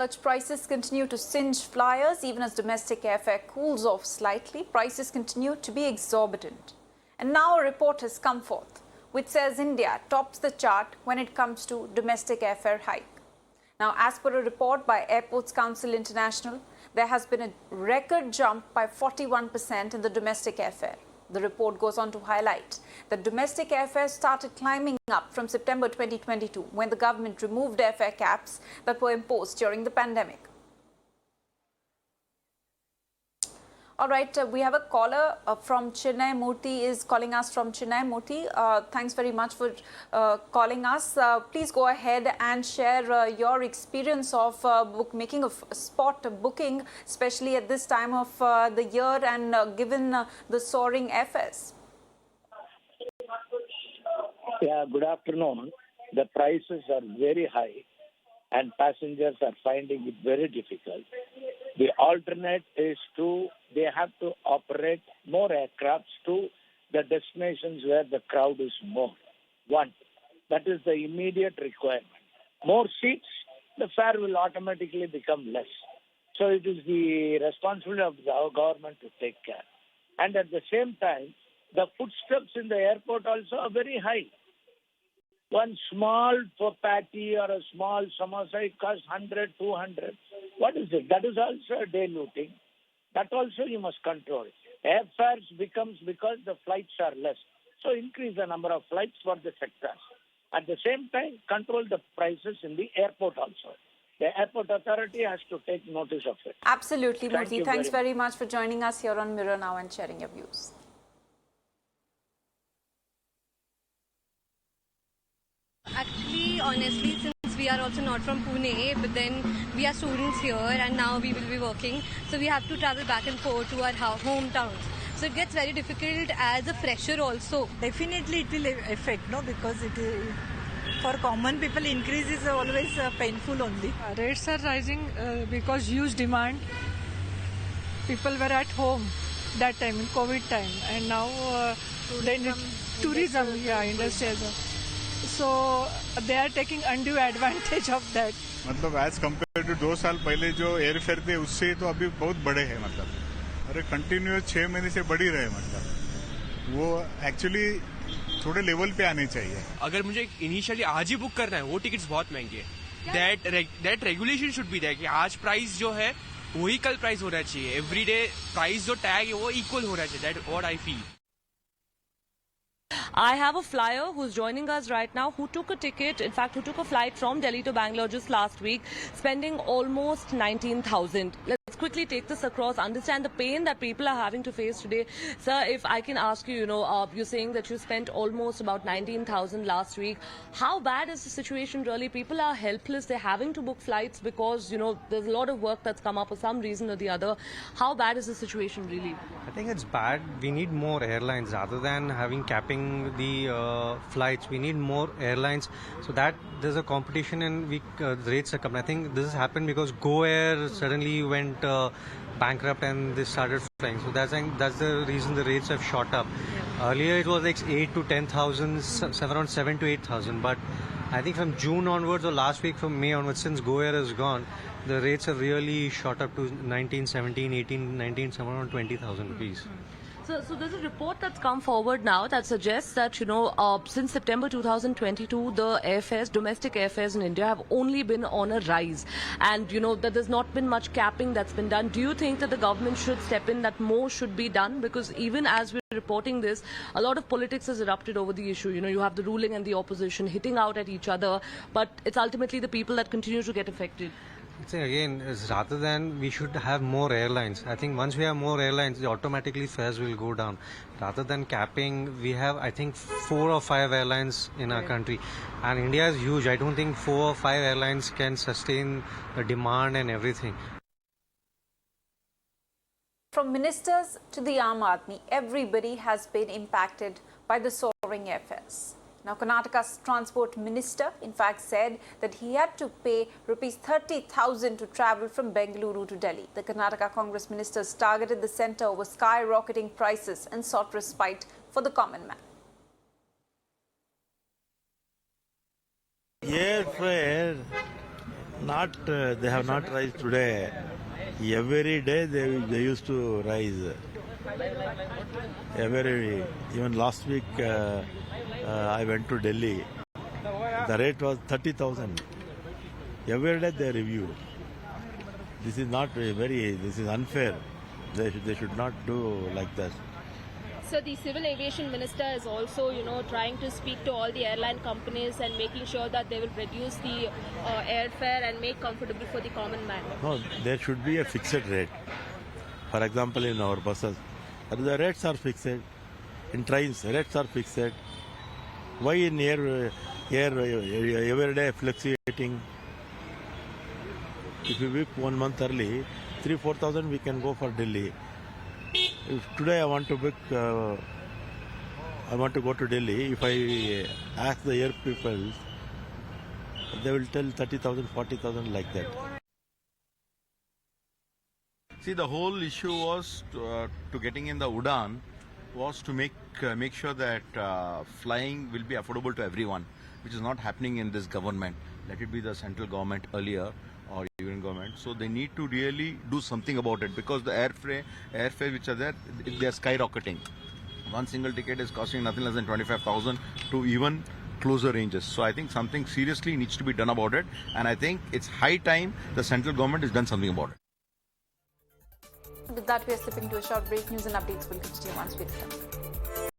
Search prices continue to singe flyers even as domestic airfare cools off slightly. Prices continue to be exorbitant. And now a report has come forth which says India tops the chart when it comes to domestic airfare hike. Now, as per a report by Airports Council International, there has been a record jump by 41% in the domestic airfare. The report goes on to highlight that domestic airfares started climbing up from September 2022 when the government removed airfare caps that were imposed during the pandemic. All right, we have a caller from Chennai. Murthy is calling us from Chennai. Murthy, thanks very much for calling us. Please go ahead and share your experience of making a spot booking, especially at this time of the year and given the soaring airfares. Yeah, good afternoon. The prices are very high and passengers are finding it very difficult. The alternate is they have to operate more aircrafts to the destinations where the crowd is more. One, that is the immediate requirement. More seats, the fare will automatically become less. So it is the responsibility of our government to take care. And at the same time, the footsteps in the airport also are very high. One small patty or a small samosa, it costs 100, 200. What is it? That is also a day looting. That also you must control. Airfares becomes because the flights are less. So increase the number of flights for the sectors. At the same time, control the prices in the airport also. The airport authority has to take notice of it. Absolutely, Murthy. Thanks very much for joining us here on Mirror Now and sharing your views. Actually, honestly, since we are also not from Pune, but then we are students here and now we will be working. So we have to travel back and forth to our hometowns. So it gets very difficult as a fresher also. Definitely it will affect, no, because it for common people increase is always painful only. Rates are rising because huge demand. People were at home that time, in COVID time, and now tourism, industry as well. So they are taking undue advantage of that. मतलब as compared to 2 साल पहले जो air fare थे उससे तो अभी बहुत बड़े हैं मतलब अरे कंटिन्यूस 6 महीने से बढ़ ही रहे मतलब वो एक्चुअली थोड़े लेवल पे आने चाहिए. अगर मुझे इनिशियली आज ही बुक करना है वो टिकट्स बहुत महंगे है. That regulation should be that कि आज प्राइस जो है वही कल प्राइस होना चाहिए. एवरीडे प्राइस जो टैग है वो इक्वल होना चाहिए. That what I feel. I have a flyer who's joining us right now who took a ticket, in fact, who took a flight from Delhi to Bangalore just last week, spending almost 19,000. Let's quickly take this across, understand the pain that people are having to face today. Sir, if I can ask you, you're saying that you spent almost about 19,000 last week. How bad is the situation really? People are helpless. They're having to book flights because, there's a lot of work that's come up for some reason or the other. How bad is the situation really? I think it's bad. We need more airlines rather than having capping the flights. We need more airlines so that there's a competition and the rates are coming. I think this has happened because Go Air suddenly went bankrupt and they started flying. So that's the reason the rates have shot up. Earlier it was like 8 to 10,000, around 7 to 8,000. But I think from June onwards or last week from May onwards, since Go Air is gone, the rates have really shot up to 19, 17, 18, 19, somewhere around 20,000 rupees. So there's a report that's come forward now that suggests that, since September 2022, the airfares, domestic airfares in India have only been on a rise. And, that there's not been much capping that's been done. Do you think that the government should step in, that more should be done? Because even as we're reporting this, a lot of politics has erupted over the issue. You have the ruling and the opposition hitting out at each other, but it's ultimately the people that continue to get affected. Again, rather than we should have more airlines. I think once we have more airlines, automatically fares will go down. Rather than capping, we have, I think, 4 or 5 airlines in our country. And India is huge. I don't think 4 or 5 airlines can sustain the demand and everything. From ministers to the Aam Aadmi, everybody has been impacted by the soaring airfares. Now, Karnataka's transport minister, in fact, said that he had to pay rupees 30,000 to travel from Bengaluru to Delhi. The Karnataka Congress ministers targeted the centre over skyrocketing prices and sought respite for the common man. Airfare They have not raised today. Every day they used to rise. Even last week I went to Delhi. The rate was 30,000. Every day they review. This is not this is unfair. They should not do like that. So the Civil Aviation Minister is also, trying to speak to all the airline companies and making sure that they will reduce the airfare and make comfortable for the common man. No, there should be a fixed rate. For example, in our buses, the rates are fixed. In trains, rates are fixed. Why in air every day fluctuating? If we book 1 month early, 3,000-4,000 we can go for Delhi. If today I want to book, I want to go to Delhi. If I ask the air people, they will tell 30,000, 40,000 like that. See, the whole issue was to getting in the Udan was to make sure that flying will be affordable to everyone, which is not happening in this government. Let it be the central government earlier or even government. So they need to really do something about it, because the airfare which are there, they are skyrocketing. One single ticket is costing nothing less than 25,000 to even closer ranges. So I think something seriously needs to be done about it, and I think it's high time the central government has done something about it. With that, we are slipping to a short break. News and updates will continue once we return.